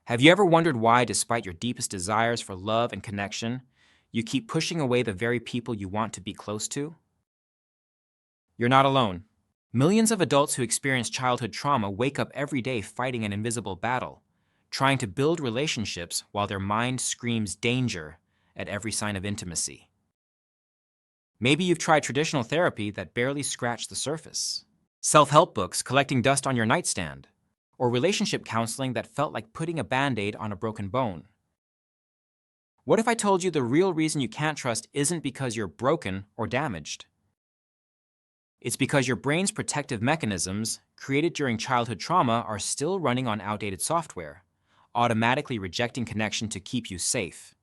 Have you ever wondered why, despite your deepest desires for love and connection, you keep pushing away the very people you want to be close to? You're not alone. Millions of adults who experience childhood trauma wake up every day fighting an invisible battle, trying to build relationships while their mind screams danger at every sign of intimacy. Maybe you've tried traditional therapy that barely scratched the surface, self-help books collecting dust on your nightstand, or relationship counseling that felt like putting a Band-Aid on a broken bone. What if I told you the real reason you can't trust isn't because you're broken or damaged? It's because your brain's protective mechanisms, created during childhood trauma, are still running on outdated software, automatically rejecting connection to keep you safe.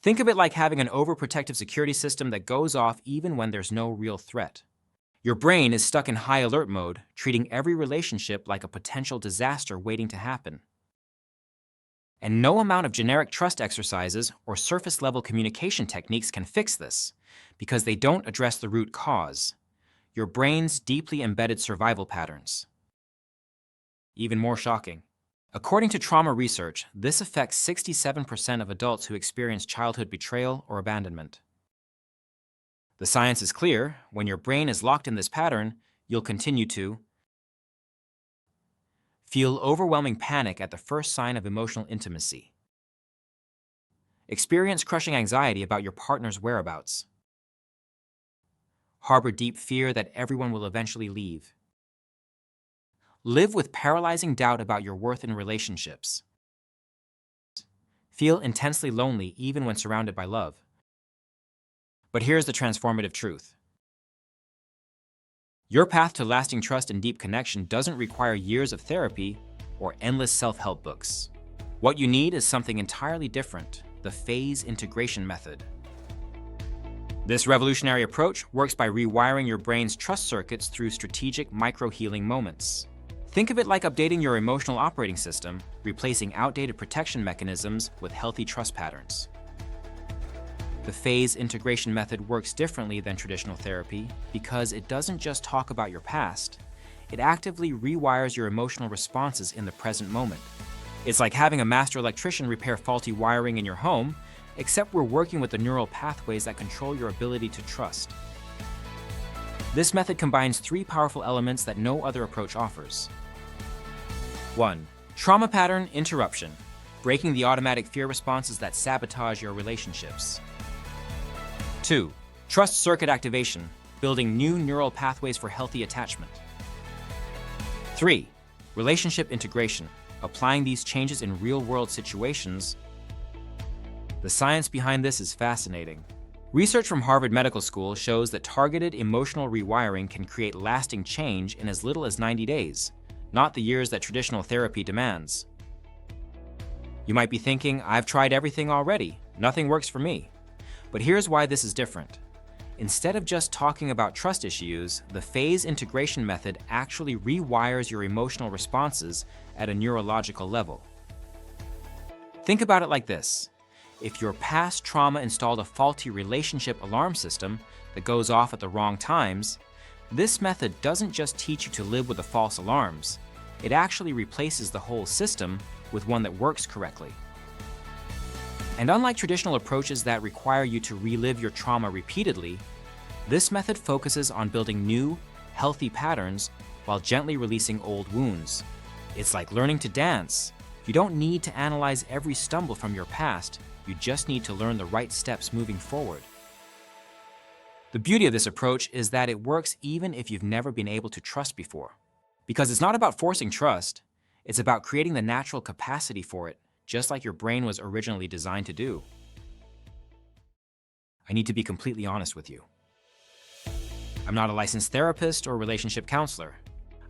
Think of it like having an overprotective security system that goes off even when there's no real threat. Your brain is stuck in high alert mode, treating every relationship like a potential disaster waiting to happen. And no amount of generic trust exercises or surface-level communication techniques can fix this, because they don't address the root cause, your brain's deeply embedded survival patterns. Even more shocking, according to trauma research, this affects 67% of adults who experience childhood betrayal or abandonment. The science is clear: when your brain is locked in this pattern, you'll continue to feel overwhelming panic at the first sign of emotional intimacy, experience crushing anxiety about your partner's whereabouts, harbor deep fear that everyone will eventually leave, live with paralyzing doubt about your worth in relationships, feel intensely lonely even when surrounded by love. But here's the transformative truth. Your path to lasting trust and deep connection doesn't require years of therapy or endless self-help books. What you need is something entirely different: the phase integration method. This revolutionary approach works by rewiring your brain's trust circuits through strategic micro-healing moments. Think of it like updating your emotional operating system, replacing outdated protection mechanisms with healthy trust patterns. The phase integration method works differently than traditional therapy because it doesn't just talk about your past, it actively rewires your emotional responses in the present moment. It's like having a master electrician repair faulty wiring in your home, except we're working with the neural pathways that control your ability to trust. This method combines three powerful elements that no other approach offers. 1. Trauma pattern interruption, breaking the automatic fear responses that sabotage your relationships. 2. Trust circuit activation, building new neural pathways for healthy attachment. 3. Relationship integration, applying these changes in real-world situations. The science behind this is fascinating. Research from Harvard Medical School shows that targeted emotional rewiring can create lasting change in as little as 90 days, not the years that traditional therapy demands. You might be thinking, I've tried everything already, nothing works for me. But here's why this is different. Instead of just talking about trust issues, the phase integration method actually rewires your emotional responses at a neurological level. Think about it like this. If your past trauma installed a faulty relationship alarm system that goes off at the wrong times, this method doesn't just teach you to live with the false alarms. It actually replaces the whole system with one that works correctly. And unlike traditional approaches that require you to relive your trauma repeatedly, this method focuses on building new, healthy patterns while gently releasing old wounds. It's like learning to dance. You don't need to analyze every stumble from your past, you just need to learn the right steps moving forward. The beauty of this approach is that it works even if you've never been able to trust before. Because it's not about forcing trust, it's about creating the natural capacity for it, just like your brain was originally designed to do. I need to be completely honest with you. I'm not a licensed therapist or relationship counselor.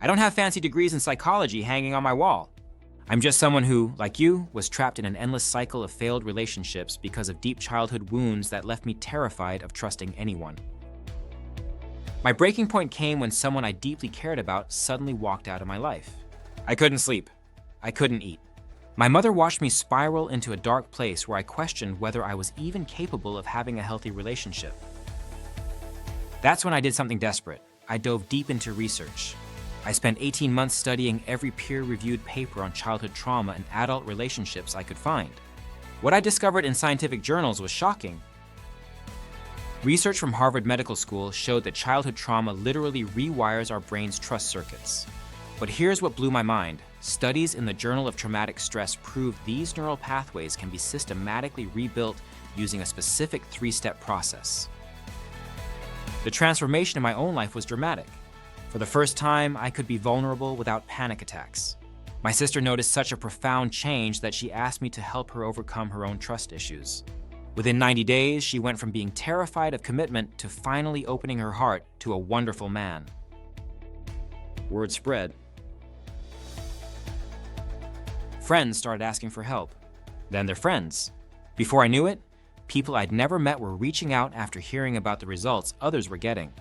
I don't have fancy degrees in psychology hanging on my wall. I'm just someone who, like you, was trapped in an endless cycle of failed relationships because of deep childhood wounds that left me terrified of trusting anyone. My breaking point came when someone I deeply cared about suddenly walked out of my life. I couldn't sleep. I couldn't eat. My mother watched me spiral into a dark place where I questioned whether I was even capable of having a healthy relationship. That's when I did something desperate. I dove deep into research. I spent 18 months studying every peer-reviewed paper on childhood trauma and adult relationships I could find. What I discovered in scientific journals was shocking. Research from Harvard Medical School showed that childhood trauma literally rewires our brain's trust circuits. But here's what blew my mind. Studies in the Journal of Traumatic Stress prove these neural pathways can be systematically rebuilt using a specific 3-step process. The transformation in my own life was dramatic. For the first time, I could be vulnerable without panic attacks. My sister noticed such a profound change that she asked me to help her overcome her own trust issues. Within 90 days, she went from being terrified of commitment to finally opening her heart to a wonderful man. Word spread. Friends started asking for help. Then their friends. Before I knew it, people I'd never met were reaching out after hearing about the results others were getting.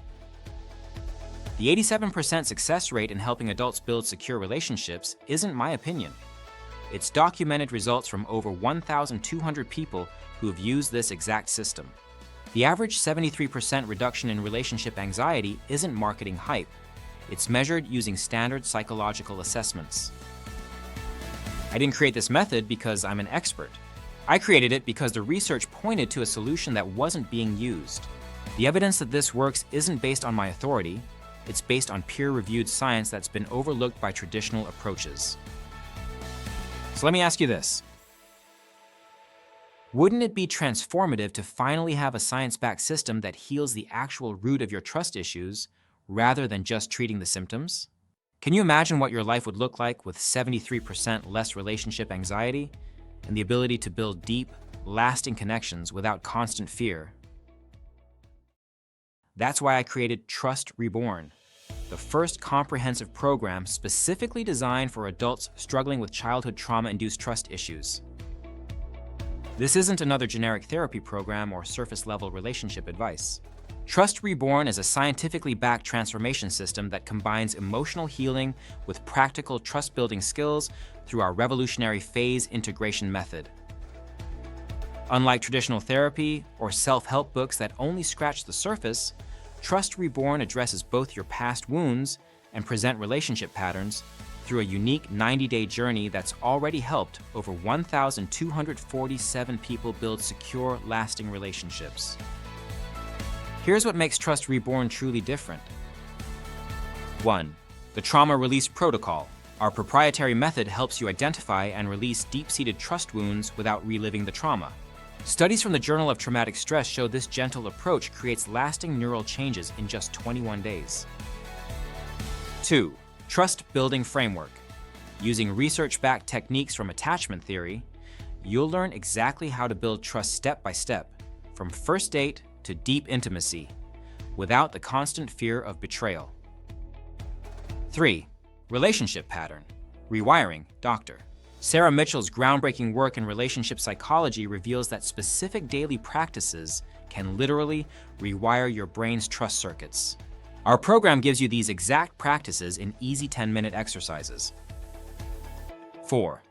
The 87% success rate in helping adults build secure relationships isn't my opinion. It's documented results from over 1,200 people who have used this exact system. The average 73% reduction in relationship anxiety isn't marketing hype. It's measured using standard psychological assessments. I didn't create this method because I'm an expert. I created it because the research pointed to a solution that wasn't being used. The evidence that this works isn't based on my authority. It's based on peer-reviewed science that's been overlooked by traditional approaches. So let me ask you this. Wouldn't it be transformative to finally have a science-backed system that heals the actual root of your trust issues rather than just treating the symptoms? Can you imagine what your life would look like with 73% less relationship anxiety and the ability to build deep, lasting connections without constant fear? That's why I created Trust Reborn, the first comprehensive program specifically designed for adults struggling with childhood trauma-induced trust issues. This isn't another generic therapy program or surface-level relationship advice. Trust Reborn is a scientifically backed transformation system that combines emotional healing with practical trust-building skills through our revolutionary phase integration method. Unlike traditional therapy or self-help books that only scratch the surface, Trust Reborn addresses both your past wounds and present relationship patterns through a unique 90-day journey that's already helped over 1,247 people build secure, lasting relationships. Here's what makes Trust Reborn truly different. 1. The Trauma Release Protocol. Our proprietary method helps you identify and release deep-seated trust wounds without reliving the trauma. Studies from the Journal of Traumatic Stress show this gentle approach creates lasting neural changes in just 21 days. 2. Trust Building Framework. Using research-backed techniques from attachment theory, you'll learn exactly how to build trust step by step, from first date to deep intimacy, without the constant fear of betrayal. 3. Relationship Pattern. Rewiring, Dr. Sarah Mitchell's groundbreaking work in relationship psychology reveals that specific daily practices can literally rewire your brain's trust circuits. Our program gives you these exact practices in easy 10-minute exercises. 4.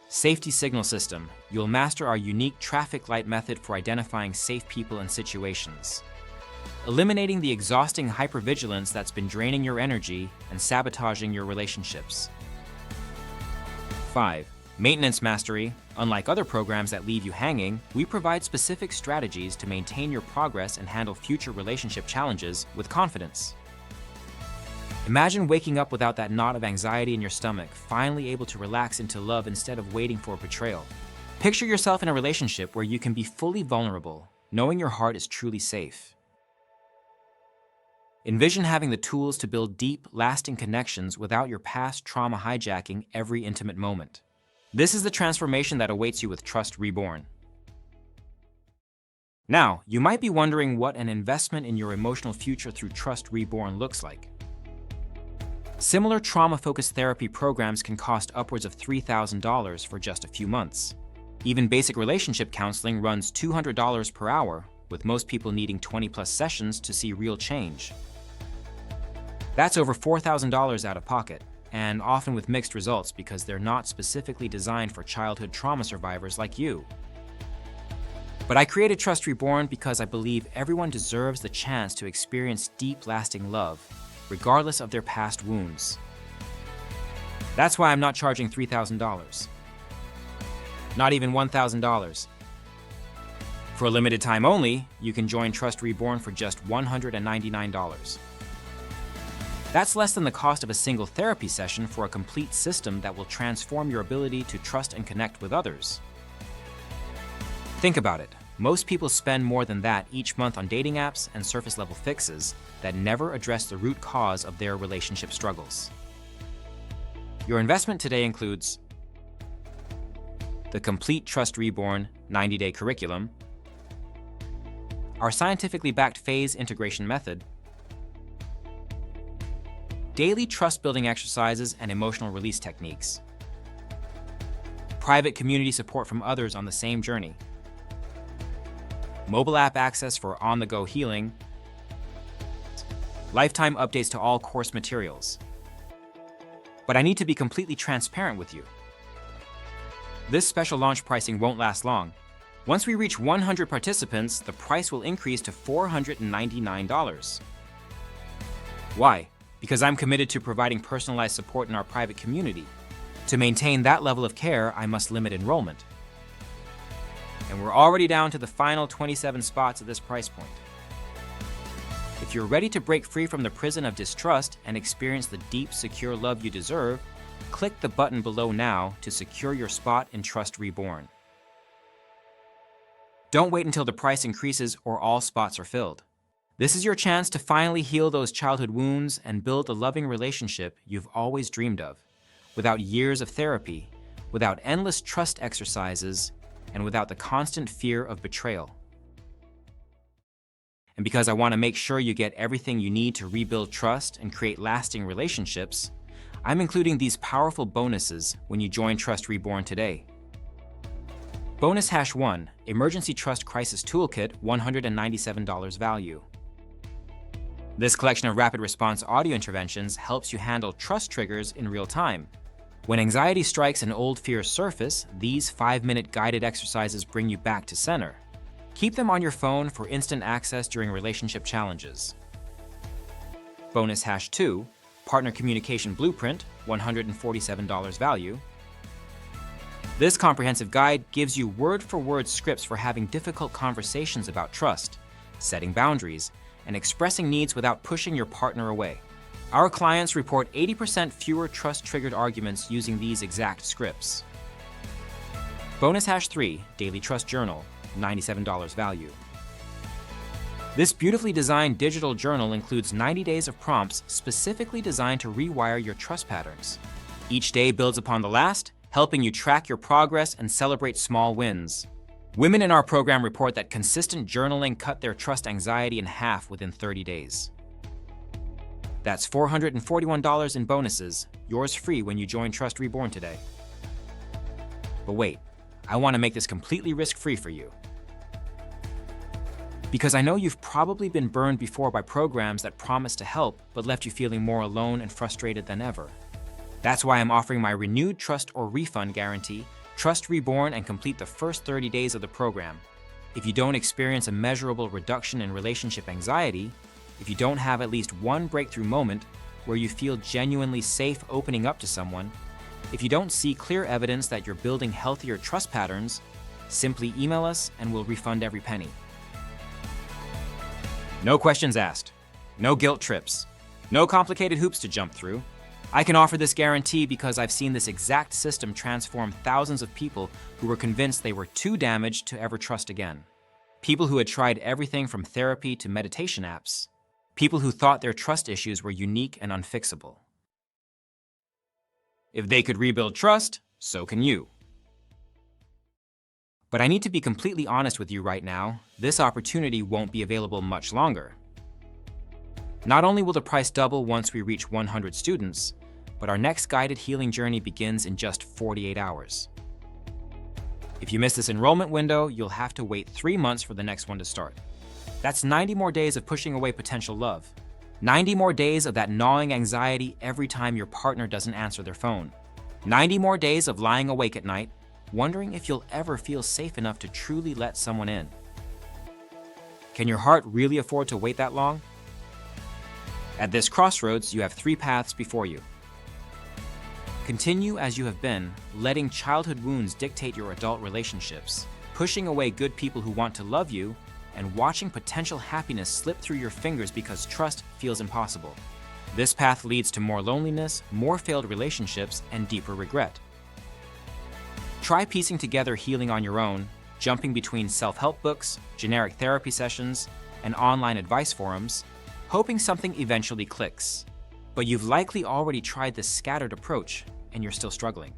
Safety Signal System. You'll master our unique traffic light method for identifying safe people and situations, eliminating the exhausting hypervigilance that's been draining your energy and sabotaging your relationships. 5. Maintenance Mastery. Unlike other programs that leave you hanging, we provide specific strategies to maintain your progress and handle future relationship challenges with confidence. Imagine waking up without that knot of anxiety in your stomach, finally able to relax into love instead of waiting for betrayal. Picture yourself in a relationship where you can be fully vulnerable, knowing your heart is truly safe. Envision having the tools to build deep, lasting connections without your past trauma hijacking every intimate moment. This is the transformation that awaits you with Trust Reborn. Now, you might be wondering what an investment in your emotional future through Trust Reborn looks like. Similar trauma-focused therapy programs can cost upwards of $3,000 for just a few months. Even basic relationship counseling runs $200 per hour, with most people needing 20-plus sessions to see real change. That's over $4,000 out of pocket, and often with mixed results because they're not specifically designed for childhood trauma survivors like you. But I created Trust Reborn because I believe everyone deserves the chance to experience deep, lasting love, regardless of their past wounds. That's why I'm not charging $3,000. Not even $1,000. For a limited time only, you can join Trust Reborn for just $199. That's less than the cost of a single therapy session for a complete system that will transform your ability to trust and connect with others. Think about it. Most people spend more than that each month on dating apps and surface-level fixes that never address the root cause of their relationship struggles. Your investment today includes the complete Trust Reborn 90-day curriculum, our scientifically backed phase integration method, daily trust-building exercises and emotional release techniques, private community support from others on the same journey, mobile app access for on-the-go healing, lifetime updates to all course materials. But I need to be completely transparent with you. This special launch pricing won't last long. Once we reach 100 participants, the price will increase to $499. Why? Because I'm committed to providing personalized support in our private community. To maintain that level of care, I must limit enrollment. And we're already down to the final 27 spots at this price point. If you're ready to break free from the prison of distrust and experience the deep, secure love you deserve, click the button below now to secure your spot in Trust Reborn. Don't wait until the price increases or all spots are filled. This is your chance to finally heal those childhood wounds and build the loving relationship you've always dreamed of, without years of therapy, without endless trust exercises, and without the constant fear of betrayal. And because I want to make sure you get everything you need to rebuild trust and create lasting relationships, I'm including these powerful bonuses when you join Trust Reborn today. Bonus Hash 1, Emergency Trust Crisis Toolkit, $197 value. This collection of rapid response audio interventions helps you handle trust triggers in real time. When anxiety strikes and old fears surface, these 5-minute guided exercises bring you back to center. Keep them on your phone for instant access during relationship challenges. Bonus Hash 2, Partner Communication Blueprint, $147 value. This comprehensive guide gives you word-for-word scripts for having difficult conversations about trust, setting boundaries, and expressing needs without pushing your partner away. Our clients report 80% fewer trust-triggered arguments using these exact scripts. Bonus Hash 3, Daily Trust Journal, $97 value. This beautifully designed digital journal includes 90 days of prompts specifically designed to rewire your trust patterns. Each day builds upon the last, helping you track your progress and celebrate small wins. Women in our program report that consistent journaling cut their trust anxiety in half within 30 days. That's $441 in bonuses, yours free when you join Trust Reborn today. But wait, I want to make this completely risk-free for you. Because I know you've probably been burned before by programs that promised to help but left you feeling more alone and frustrated than ever. That's why I'm offering my renewed trust or refund guarantee, Trust Reborn, and complete the first 30 days of the program. If you don't experience a measurable reduction in relationship anxiety, if you don't have at least one breakthrough moment where you feel genuinely safe opening up to someone, if you don't see clear evidence that you're building healthier trust patterns, simply email us and we'll refund every penny. No questions asked, no guilt trips, no complicated hoops to jump through. I can offer this guarantee because I've seen this exact system transform thousands of people who were convinced they were too damaged to ever trust again. People who had tried everything from therapy to meditation apps. People who thought their trust issues were unique and unfixable. If they could rebuild trust, so can you. But I need to be completely honest with you right now, this opportunity won't be available much longer. Not only will the price double once we reach 100 students, but our next guided healing journey begins in just 48 hours. If you miss this enrollment window, you'll have to wait 3 months for the next one to start. That's 90 more days of pushing away potential love. 90 more days of that gnawing anxiety every time your partner doesn't answer their phone. 90 more days of lying awake at night, wondering if you'll ever feel safe enough to truly let someone in. Can your heart really afford to wait that long? At this crossroads, you have three paths before you. Continue as you have been, letting childhood wounds dictate your adult relationships, pushing away good people who want to love you, and watching potential happiness slip through your fingers because trust feels impossible. This path leads to more loneliness, more failed relationships, and deeper regret. Try piecing together healing on your own, jumping between self-help books, generic therapy sessions, and online advice forums, hoping something eventually clicks. But you've likely already tried this scattered approach, and you're still struggling.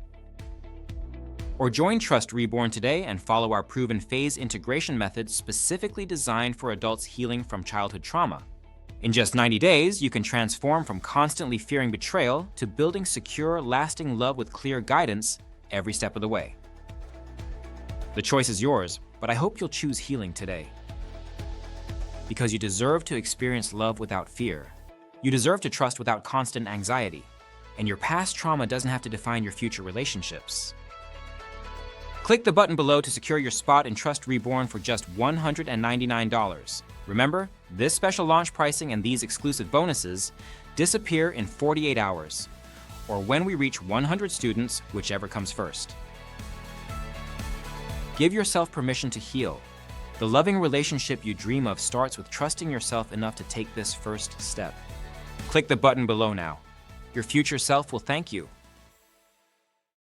Or join Trust Reborn today and follow our proven phase integration method specifically designed for adults healing from childhood trauma. In just 90 days, you can transform from constantly fearing betrayal to building secure, lasting love with clear guidance every step of the way. The choice is yours, but I hope you'll choose healing today. Because you deserve to experience love without fear. You deserve to trust without constant anxiety. And your past trauma doesn't have to define your future relationships. Click the button below to secure your spot in Trust Reborn for just $199. Remember, this special launch pricing and these exclusive bonuses disappear in 48 hours, or when we reach 100 students, whichever comes first. Give yourself permission to heal. The loving relationship you dream of starts with trusting yourself enough to take this first step. Click the button below now. Your future self will thank you.